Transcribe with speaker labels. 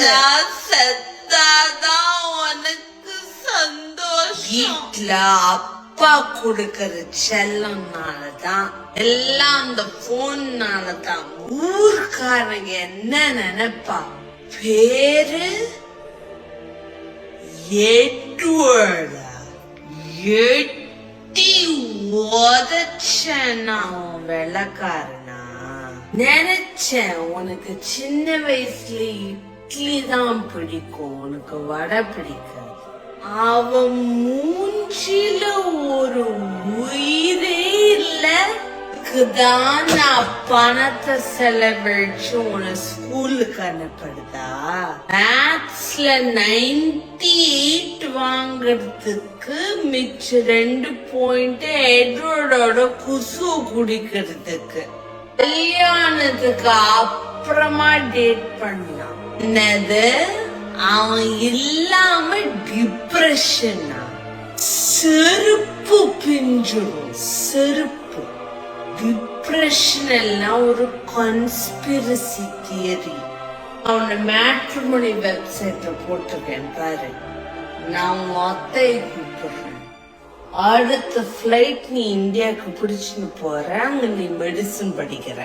Speaker 1: நான் செத்தாதான் உனக்கு சந்தோஷம். வீட்டுல அப்பா கொடுக்கற செல்லம்னாலதான் எல்லாம் அந்த போன்னாலதான் ஊர்க்காரங்க என்ன நினைப்பா? பேரு எட்வர்டா. எட்டி உதச்சேன்னா வெள்ளக்காரனா? நினைச்சேன் உனக்கு சின்ன வயசுல இட்லி தான் பிடிக்கும், உனக்கு வடை பிடிக்காது. அவன் மூஞ்சில ஒரு உயிரே இல்ல. தான் நான் பணத்தை செலவழிச்சு உன ஸ்கூலுக்கு அனுப்படுதா? மேத்ஸ்ல 98 வாங்கறதுக்கு மிச்ச 2 பாயிண்ட் எட்வர்டோட குசு குடிக்கிறதுக்கு. கல்யாணத்துக்கு அப்புறமா டேட் பண்ணலாம். என்னது அவன் இல்லாம டிப்ரெஷனா? செருப்பு பிஞ்சிடும், செருப்பு. டிப்ரெஷன் எல்லாம் ஒரு கான்ஸ்பிரசி தியரி. அவனை மேட்ரிமோனி வெப்சைட்ல போட்டிருக்கேன் பாரு. நான் உன் அத்தையை கூப்பிடுறேன். அடுத்த ஃபிளைட் நீ இந்தியாவுக்கு பிடிச்சுன்னு போற, அங்க நீ மெடிசன் படிக்கிற.